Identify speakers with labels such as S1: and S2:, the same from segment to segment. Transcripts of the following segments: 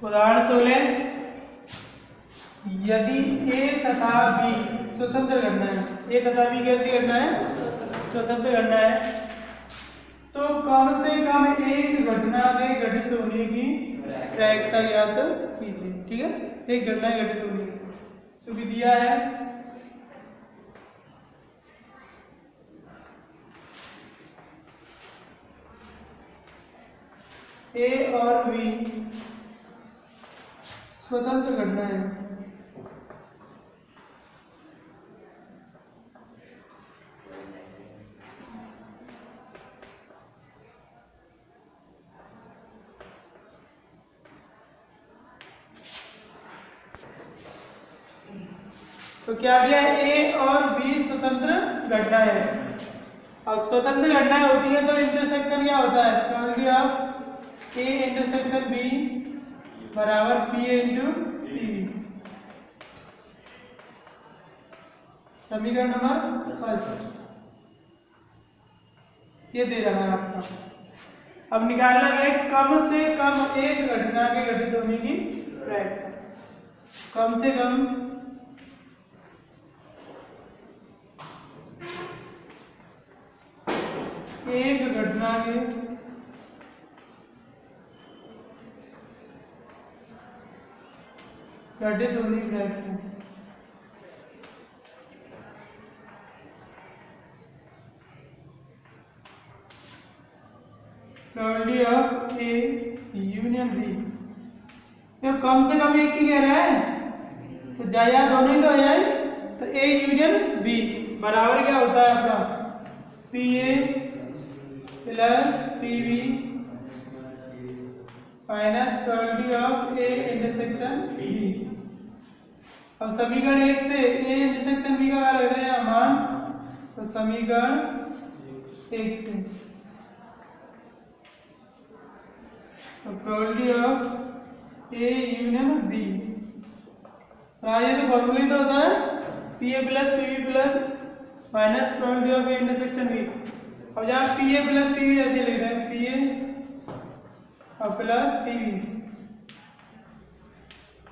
S1: उदाहरण 16, यदि ए तथा बी स्वतंत्र घटना है, ए तथा बी कैसी घटना है? स्वतंत्र घटना है, तो कम से कम एक घटना के घटित होने की प्रायिकता ज्ञात कीजिए। ठीक है, एक घटना घटित होने की भी दिया है। ए और बी स्वतंत्र घटना है, तो क्या दिया है? ए और बी स्वतंत्र घटना है। अब स्वतंत्र घटना होती है तो इंटरसेक्शन क्या होता है? Probability of A intersection B बराबर P A into P B. समीकरण नंबर फर्स्ट ये दे रहा है आपका। अब निकालना है कम से कम एक घटना के घटित होने की प्रायिकता। कम से कम एक घटना के घटित होने की प्रायिकता। Probability of A union B, तो कम से कम एक ही कह रहा है तो जाया दोनों ही तो हो जाए, तो ए यूनियन बी बराबर क्या होता है आपका? P A plus P B minus probability of A intersection B. अब समीकरण 1 से ए इंटरसेक्शन बी का क्या लग रहा है मान? तो समीकरण 1 से तो probability of A union B, ये तो फॉर्मूला ही तो होता है P A plus P B plus minus probability of A intersection B. अब जहाँ P A plus P B ऐसे लिख रहे हैं, पी ए और plus P B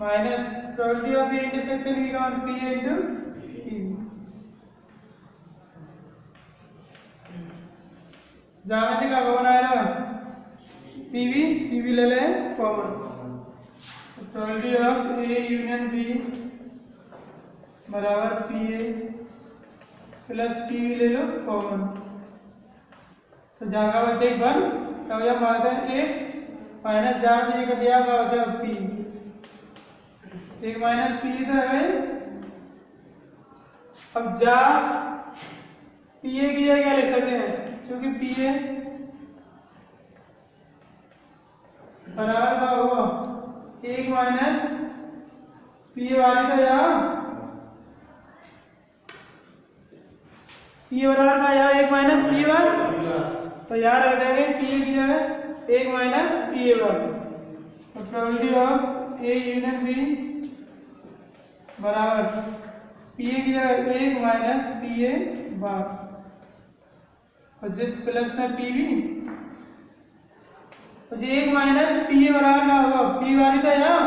S1: minus probability of A intersection B का P A into P B. ज्यामिति का कौन आया रहा? पी बी ले ले common. Probability of A union B बराबर P A plus P B ले लो कॉमन, तो जगह बचे एक बन तो यह मानते हैं एक माइनस जहाँ दिए का दिया का बचा पी, एक माइनस पी तो है। अब जा पी ए की जगह क्या लिख सकते हैं? क्योंकि पी ए बराबर का होगा एक माइनस पी वाली का यहाँ पी बराबर का यहाँ एक माइनस पी वन, तो यहाँ रख देंगे पी की जगह एक माइनस पी ए वन। तो probability of A union B बराबर पी ए की जगह एक माइनस पी ए बार और जित प्लस में पी बी, तो जो एक माइनस पी ए बराबर क्या होगा? पी वाली तो यहाँ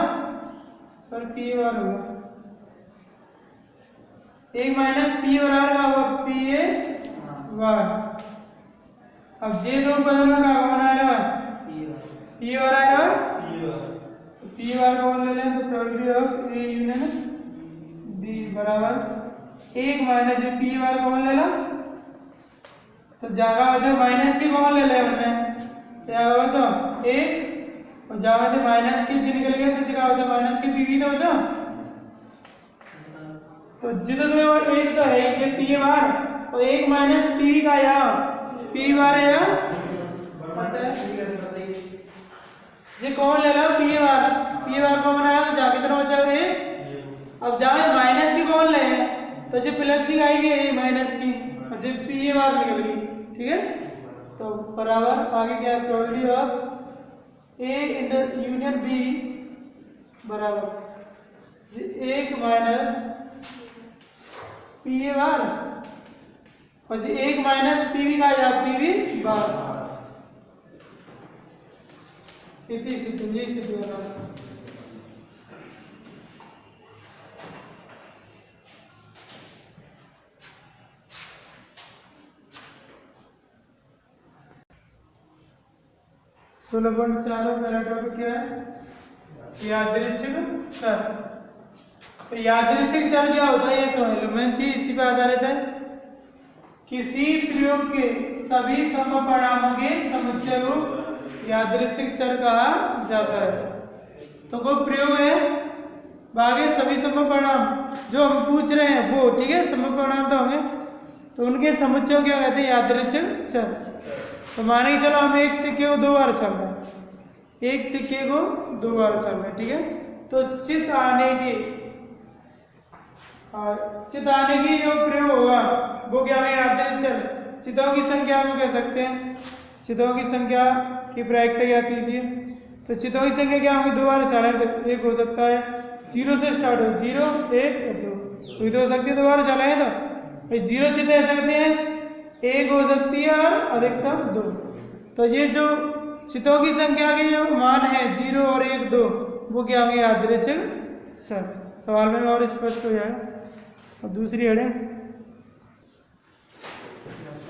S1: पर पी बार होगा, एक माइनस पी बराबर का होगा पी ए बार। अब जे दो बदल में क्या बना रहा है? पी बार आ रहा है, पी बार कौन ले लें? तो probability of A union B बराबर एक माइनस पी बार कौन ले ला, तो जगह बचा माइनस की कौन ले ले हमने, क्या बचा एक, और जहाँ से माइनस की जी निकल गया तो जगह बचा माइनस की पी तो बचा, तो जिधर एक तो है ये पी बार और एक माइनस पी का यहाँ पी बार है यहाँ ये कौन ले लो? पी बार कौन बनाया? जहाँ कितना बचा है? अब जहाँ माइनस की कौन ले तो जो प्लस की आएगी ये माइनस की और जो पी बार निकल गई। ठीक है, तो बराबर आगे क्या है? Probability of A inter union B बराबर एक माइनस पी ए बार और जो एक माइनस पी बी का पी बी बार। इतनी सी 16.4 पहला टॉपिक क्या है? यादृच्छिक चर। तो यादृच्छिक चर क्या होता है ये समझ लो, मेन चीज इसी पे आधारित है। किसी प्रयोग के सभी संभव परिणामों के समुच्चय को यादृच्छिक चर कहा जाता है। तो वो प्रयोग है, बाकी सभी संभव परिणाम जो हम पूछ रहे हैं वो, ठीक है, संभव परिणाम तो होंगे, तो उनके समुच्चय को क्या कहते हैं? यादृच्छिक चर। तो माने कि चलो हम एक सिक्के को 2 बार चल रहे हैं, एक सिक्के को 2 बार चल रहे हैं, ठीक है। तो चित आने की जो प्रयोग होगा वो क्या है? यादृच्छिक चर। चितों की संख्या को कह सकते हैं, चितों की संख्या की प्रायिकता ज्ञात कीजिए। तो चितों की संख्या क्या होगी? 2 बार चला है तो एक हो सकता है, 0 से स्टार्ट हो, 0 1 2, तो हो सकती है 2 बार चला है तो 0 चित ऐसे होते हैं, 1 हो सकती है और अधिकतम 2। तो ये जो चितों की संख्या के जो मान है 0 और 1 2, वो क्या होंगे? यादृच्छिक चर। सवाल में और स्पष्ट हो जाएगा। और दूसरी हेडिंग,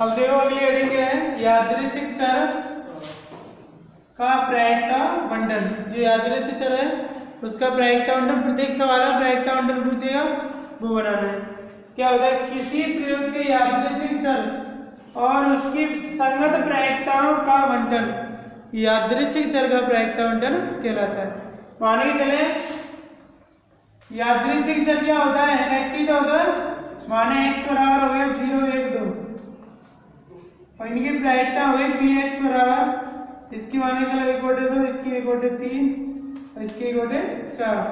S1: अब देखो अगली हेडिंग क्या है? यादृच्छिक चर का प्रायिकता बंटन। जो यादृच्छिक चर है उसका प्रायिकता बंटन, प्रत्येक सवाल में प्रायिकता बंटन पूछेगा, वो बनाना है। क्या होता है? किसी प्रयोग के यादृच्छिक चर और उसकी संगत प्रायिकताओं का बंटन यादृच्छिक चर का प्रायिकता बंटन कहलाता है। मान के चले यादृच्छिक चर क्या होता है? x ही तो होता है, माने x बराबर हो गया 0 1 2 और इनकी प्रायिकता हो गई px बराबर, इसकी माने चलो 1/2, इसकी 1/3 और इसकी 1/4।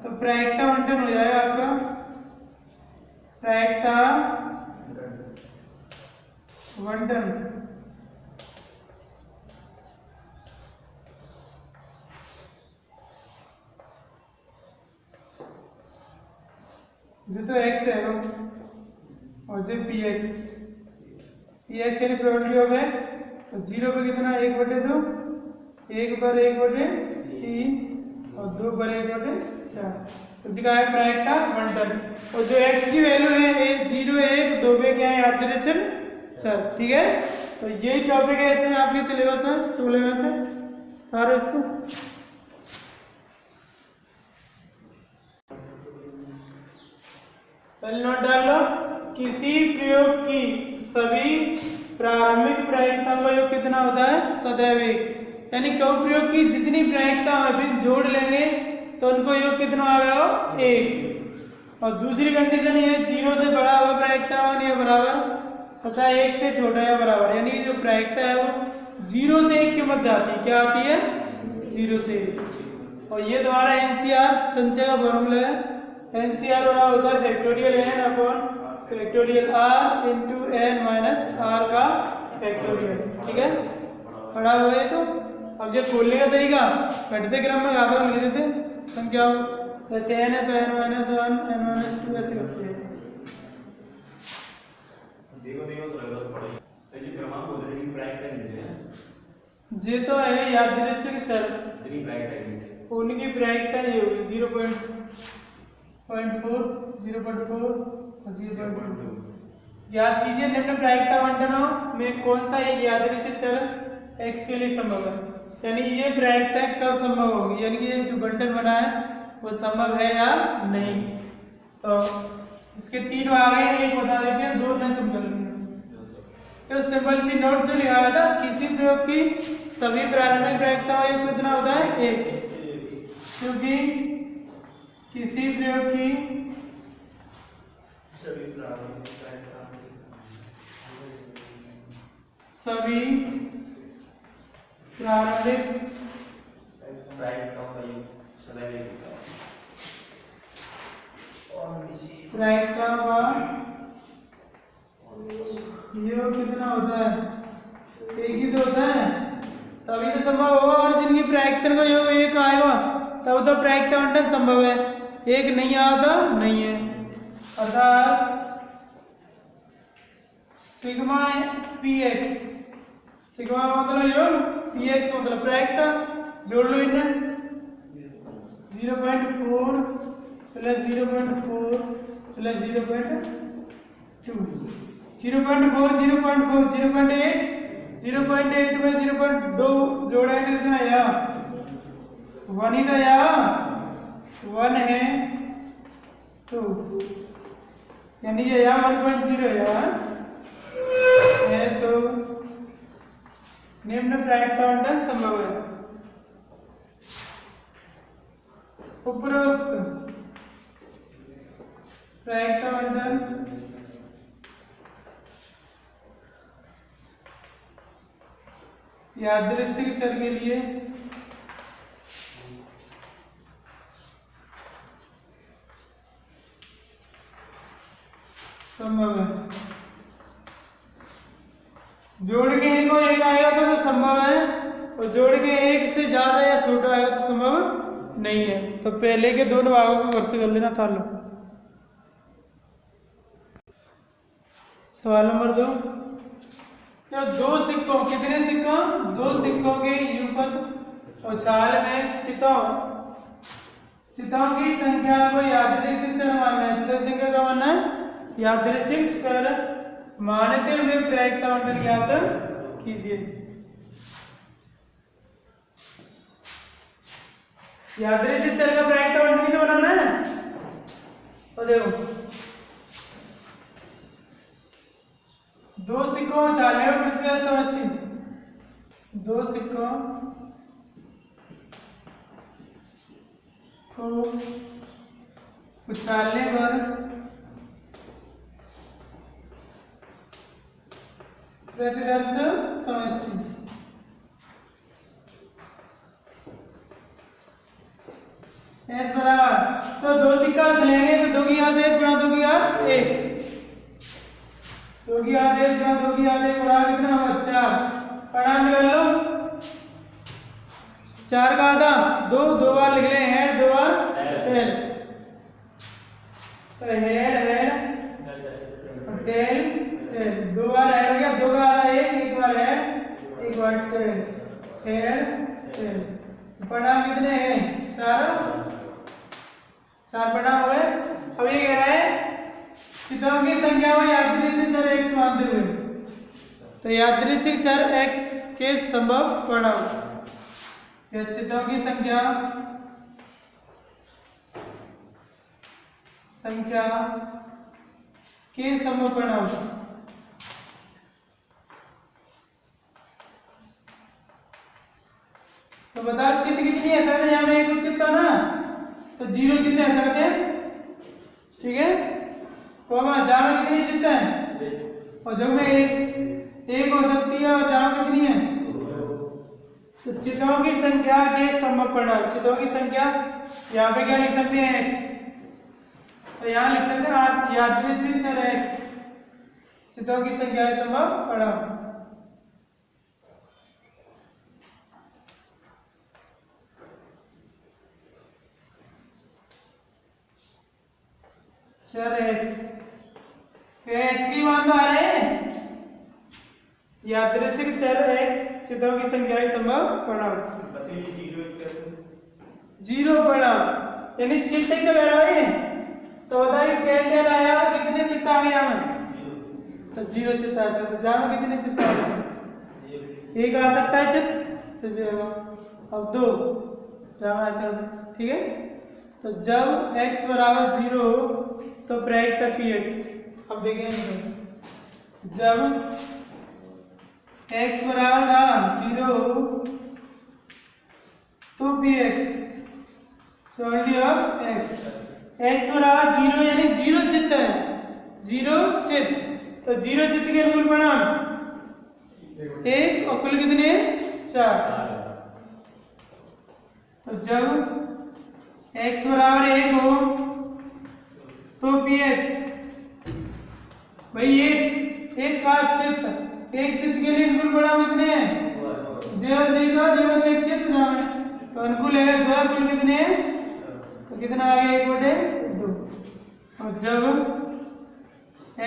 S1: तो प्रायिकता बंटन हो जाएगा आपका प्रायिकता बंटन जो तो x है और जो px यानी प्रोबेबिलिटी ऑफ x, तो 0 पे कितना? 1/2, 1 पर 1/3 और 2 पर 1/4, तो इसका है प्रायिकता बंटन। और जो x की वैल्यू है 0 1 2 पे क्या है? यादृच्छिक चर, ठीक है। तो यही टॉपिक है इसमें आपके सिलेबस में 16 में से। और इसको पहले नोट डाल लो, किसी प्रयोग की सभी प्रारंभिक प्रायिकताओं का योग कितना होता है? सदैव 1। यानी कोई प्रयोग की जितनी प्रायिकता अभी जोड़ लेंगे तो उनको योग कितना आ गया? 1। और दूसरी कंडीशन ये 0 से बड़ा हुआ प्रायिकता मान या बराबर तथा 1 से छोटा या बराबर, यानी जो प्रायिकता है वो 0 से 1 के मध्य आती है। क्या आती है? 0 से 1। और ये तुम्हारा एनसीआर संचय का फॉर्मूला है। एनसीआर वाला होता है factorial n upon factorial r into n minus r का फैक्टोरियल, ठीक है। पढ़ा हुआ है। तो अब जब खोलने का तरीका घटते क्रम में घातों लिख देते संख्याओं, जैसे n है तो n माइनस 1 n माइनस 2 ऐसे होते हैं। जे तो है यादृच्छिक चर, उनकी प्रायिकता ये होगी 0.4 0.4 और 0.2। याद कीजिए निम्न प्रायिकता बंटनों में कौन सा एक यादृच्छिक चर x के लिए संभव है, यानी ये प्रायिकता कब संभव होगी, यानी कि जो बंटन बना है वो संभव है या नहीं। तो इसके 3 भाग हैं, एक बता देते हैं, 2 में तुम कर लेंगे। तो सिंपल सी नोट जो लिखा था, किसी प्रयोग की सभी प्रारंभिक प्रायिकताओं का कितना होता है? 1, क्योंकि किसी प्रयोग की सभी प्रारंभिक प्रायिकताओं का योग कितना होता है? 1 ही तो होता है, तभी तो संभव होगा। और जिनकी प्रायिकता का योग 1 आएगा तब तो प्रायिकता बंटन संभव है, 1 नहीं आया तो नहीं है। अर्थात सिग्मा px, सिग्मा मतलब योग, px मतलब प्रायिकता, जोड़ लो इन्हें 0.4 प्लस 0.4 प्लस 0.2, 0.4 0.4 0.8 0.8 में 0.2 जोड़ा है तो कितना आया 1 ही तो आया 1 है 2 यानी ये यहाँ 1.0 है तो निम्न प्रायिकता बंटन संभव है। उपरोक्त प्रायिकता बंटन यादृच्छिक चर के लिए संभव है। जोड़ के इनको एक आएगा तो संभव है और जोड़ के एक से ज्यादा या छोटा आएगा तो संभव नहीं है। तो पहले के दोनों भागों को वर्ष कर लेना था। लो सवाल नंबर 2, दो सिक्कों कितने सिक्कों 2 सिक्कों के युगपत और छाल में चितों की संख्या को यादृच्छिक चर मानना है। चितों की संख्या का मानना है यादृच्छिक चर मानते हुए प्रायिकता बंटन ज्ञात कीजिए। यादृच्छिक चर का प्रायिकता बंटन किसे बनाना है तो देखो 2 सिक्कों उछालने में प्रतिशत समष्टि 2 सिक्कों को उछालने पर प्रतिदर्श समष्टि एस बराबर तो 2 सिक्का उछलेंगे तो 2 की घात 1 गुणा 2 की घात 1 2 की घात 1 गुणा 2 की घात 1 गुणा कितना होगा 4 परिणाम निकाल लो 4 का आधा 2 2 बार लिख ले हेड 2 बार टेल तो हेड टेल 2 बार हेड हो गया 2 का आधा 1 बार हेड 1 बार टेल हेड टेल परिणाम कितने हैं 4 परिणाम हो गए। अब ये कह रहा है चितों की संख्या में यादृच्छिक चर x मानते हुए तो यादृच्छिक चर x के संभव परिणाम या चितों की संख्या के संभव परिणाम तो बताओ चित्त कितनी है सकते यहाँ में एक चित्त था ना तो 0 चित्त है सकते हैं ठीक है कोमा जहाँ में कितनी चित्त है और जब में एक हो सकती है और जहाँ कितनी है तो चित्तों की संख्या के संभव परिणाम चित्तों की संख्या यहाँ पे क्या लिख सकते हैं x तो यहाँ लिख सकते हैं यादृच्छिक चर x चित्तों की संख्या के संभव परिणाम चर x की मान तो आ रहे हैं यादृच्छिक चर x चित्तों की संख्या के संभव परिणाम 0 परिणाम यानी चित्त ही तो कह रहा है तो बताइए टेल आया तो कितने चित्त आ गए यहाँ में तो 0 चित्त आ सकते जहाँ में कितने चित्त आ गए एक आ सकता है चित्त तो जो अब 2 जहाँ आ सकता ठीक है तो जब x बराबर 0 तो प्रायिकता px अब देखें जब x बराबर 0 तो px प्रोबेबिलिटी ऑफ x बराबर 0 यानी 0 चित्त है 0 चित्त तो 0 चित्त के कुल परिणाम 1 और कुल कितने 4 तो जब x बराबर 1 हो तो px भाई एक का चित्त एक चित्त के लिए अनुकूल परिणाम कितने हैं 0 एक चित्त नाम है तो अनुकूल है 2 कुल कितने हैं तो कितना आ गया 1/2 और जब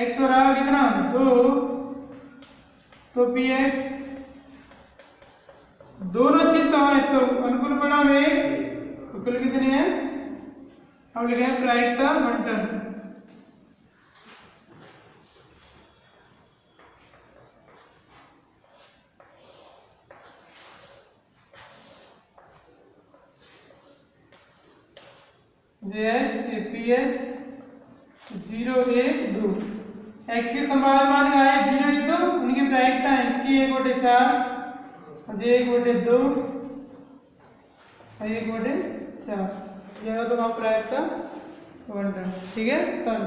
S1: x बराबर कितना 2 तो px दोनों चित्त हैं तो अनुकूल परिणाम 1 तो कुल कितने हैं अब लिखे हैं प्रायिकता बंटन J X A P X 0 1 2 X की संभावित मान आए 0 1 2 उनकी प्रायिकता है इसकी 1 बटे 4 जे 1 बटे 2 और 1 बटे 4 यह तो वहाँ प्रायिकता 1। ठीक है कर